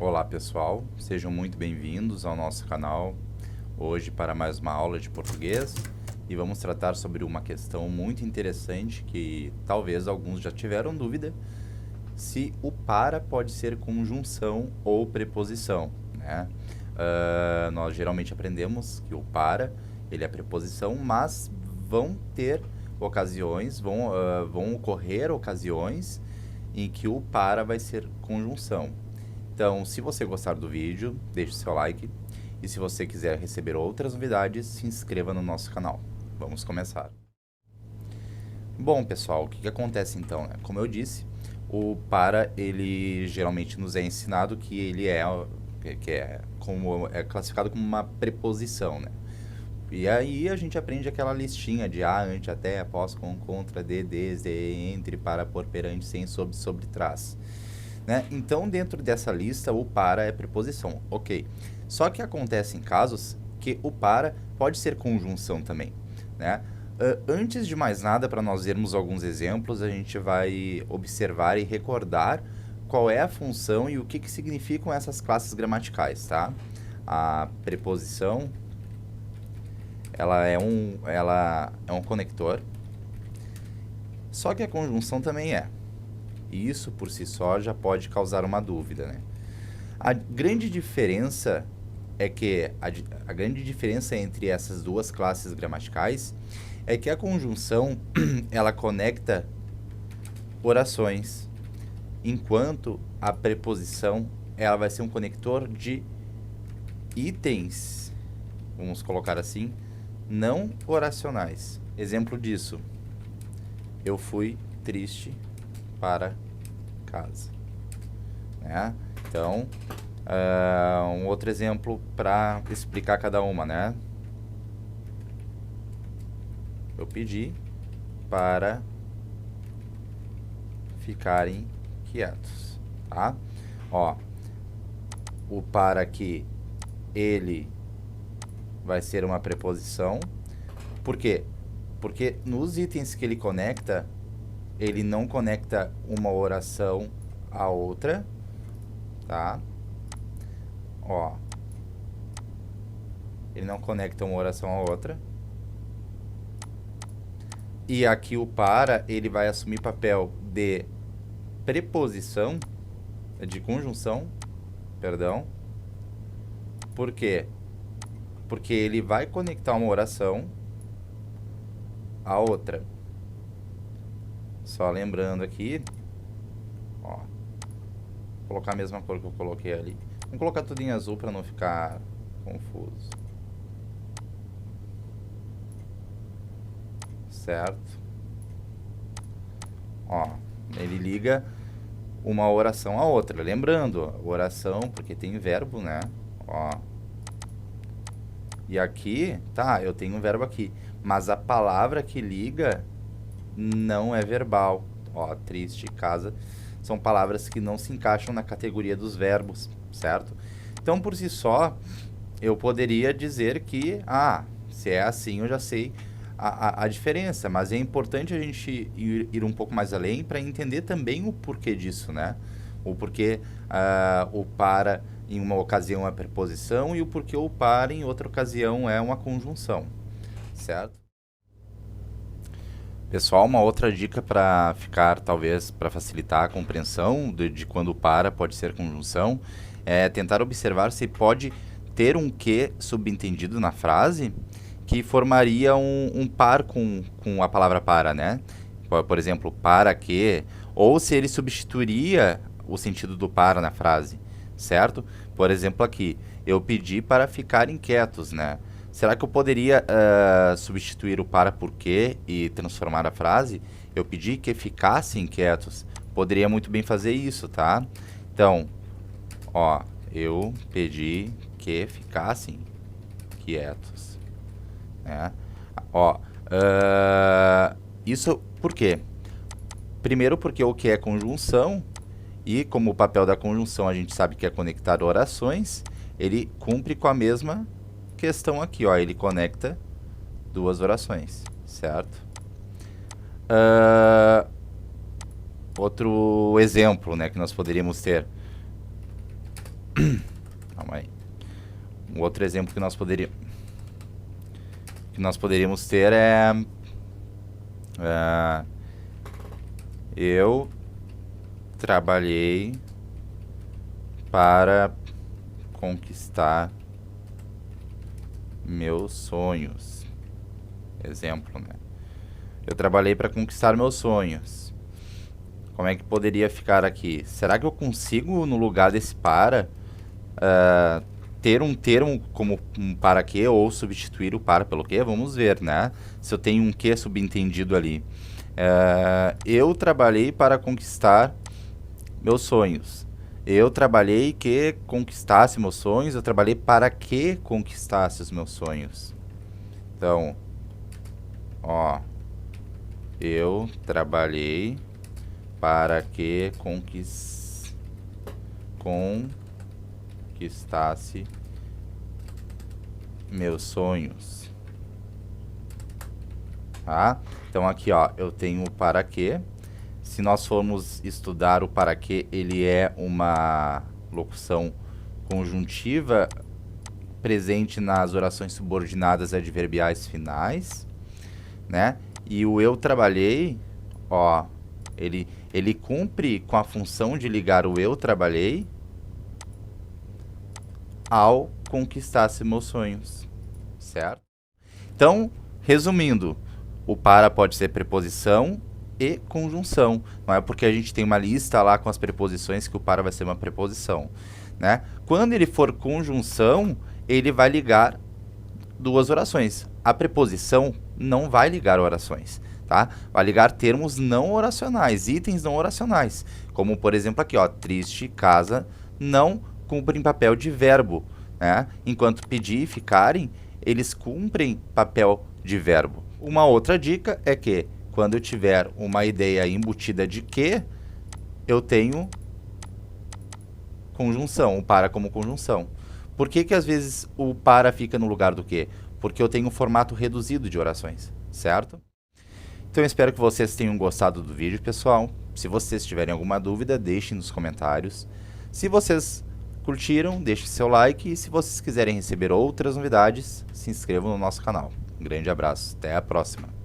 Olá pessoal, sejam muito bem-vindos ao nosso canal, hoje para mais uma aula de português e vamos tratar sobre uma questão muito interessante que talvez alguns já tiveram dúvida, se o para pode ser conjunção ou preposição, né? Nós geralmente aprendemos que o para, ele é preposição, mas vão ter ocasiões, vão ocorrer ocasiões em que o para vai ser conjunção. Então, se você gostar do vídeo, deixe seu like. E se você quiser receber outras novidades, se inscreva no nosso canal. Vamos começar. Bom, pessoal, o que acontece então? Como eu disse, o para, ele geralmente nos é ensinado que ele é classificado como uma preposição, né? E aí a gente aprende aquela listinha de ante, até, após, com, contra, de, desde, entre, para, por, perante, sem, sob, sobre, trás. Né? Então, dentro dessa lista, o para é preposição, ok. Só que acontece em casos que o para pode ser conjunção também, né? Antes de mais nada, para nós vermos alguns exemplos, a gente vai observar e recordar qual é a função e o que significam essas classes gramaticais, tá? A preposição, ela é um conector, só que a conjunção também é. E isso, por si só, já pode causar uma dúvida, né? A grande diferença é que a grande diferença entre essas duas classes gramaticais é que a conjunção ela conecta orações, enquanto a preposição ela vai ser um conector de itens, vamos colocar assim, não oracionais. Exemplo disso: eu fui triste para casa, né? Então, um outro exemplo para explicar cada uma, né? Eu pedi para ficarem quietos, tá? Ó, o para aqui, ele vai ser uma preposição. Por quê? Porque nos itens que ele conecta, ele não conecta uma oração a outra, tá? Ó, ele não conecta uma oração a outra. E aqui o para, ele vai assumir papel de preposição, de conjunção, perdão. Por quê? Porque ele vai conectar uma oração a outra. Só lembrando aqui, ó, vou colocar a mesma cor que eu coloquei ali. Vamos colocar tudo em azul para não ficar confuso. Certo? Ó, ele liga uma oração a outra. Lembrando, oração, porque tem verbo, né? Ó. E aqui, tá, eu tenho um verbo aqui. Mas a palavra que liga não é verbal. Ó, triste, casa, são palavras que não se encaixam na categoria dos verbos, certo? Então, por si só, eu poderia dizer que, se é assim, eu já sei a diferença, mas é importante a gente ir um pouco mais além para entender também o porquê disso, né? O porquê o para em uma ocasião é preposição e o porquê o para em outra ocasião é uma conjunção, certo? Pessoal, uma outra dica para ficar, talvez, para facilitar a compreensão de quando o para pode ser conjunção, é tentar observar se pode ter um que subentendido na frase que formaria um par com a palavra para, né? Por exemplo, para que, ou se ele substituiria o sentido do para na frase, certo? Por exemplo, aqui, eu pedi para ficarem quietos, né? Será que eu poderia substituir o para por que e transformar a frase? Eu pedi que ficassem quietos. Poderia muito bem fazer isso, tá? Então, ó, eu pedi que ficassem quietos, né? Ó, isso por quê? Primeiro porque o que é conjunção, e como o papel da conjunção a gente sabe que é conectar orações, ele cumpre com a mesma questão aqui, ó, ele conecta duas orações, certo? Outro exemplo, né, que nós poderíamos ter. Calma aí. Um outro exemplo que nós poderíamos ter é... eu trabalhei para conquistar meus sonhos. Exemplo, né? Eu trabalhei para conquistar meus sonhos. Como é que poderia ficar aqui? Será que eu consigo, no lugar desse para, ter um termo como um para quê ou substituir o para pelo quê? Vamos ver, né? Se eu tenho um quê subentendido ali. Eu trabalhei para conquistar meus sonhos. Eu trabalhei que conquistasse meus sonhos. Eu trabalhei para que conquistasse os meus sonhos. Então, ó, eu trabalhei para que conquistasse meus sonhos. Tá? Então aqui, ó, eu tenho o para que. Se nós formos estudar o para que, ele é uma locução conjuntiva presente nas orações subordinadas adverbiais finais, né? E o eu trabalhei, ó, ele cumpre com a função de ligar o eu trabalhei ao conquistasse meus sonhos, certo? Então, resumindo, o para pode ser preposição e conjunção. Não é porque a gente tem uma lista lá com as preposições que o para vai ser uma preposição, né? Quando ele for conjunção, ele vai ligar duas orações. A preposição não vai ligar orações, tá? Vai ligar termos não oracionais, itens não oracionais. Como, por exemplo, aqui, ó, triste, casa, não cumprem papel de verbo, né? Enquanto pedir e ficarem, eles cumprem papel de verbo. Uma outra dica é que, quando eu tiver uma ideia embutida de que, eu tenho conjunção, o para como conjunção. Por que que às vezes o para fica no lugar do que? Porque eu tenho um formato reduzido de orações, certo? Então eu espero que vocês tenham gostado do vídeo, pessoal. Se vocês tiverem alguma dúvida, deixem nos comentários. Se vocês curtiram, deixem seu like. E se vocês quiserem receber outras novidades, se inscrevam no nosso canal. Um grande abraço, até a próxima!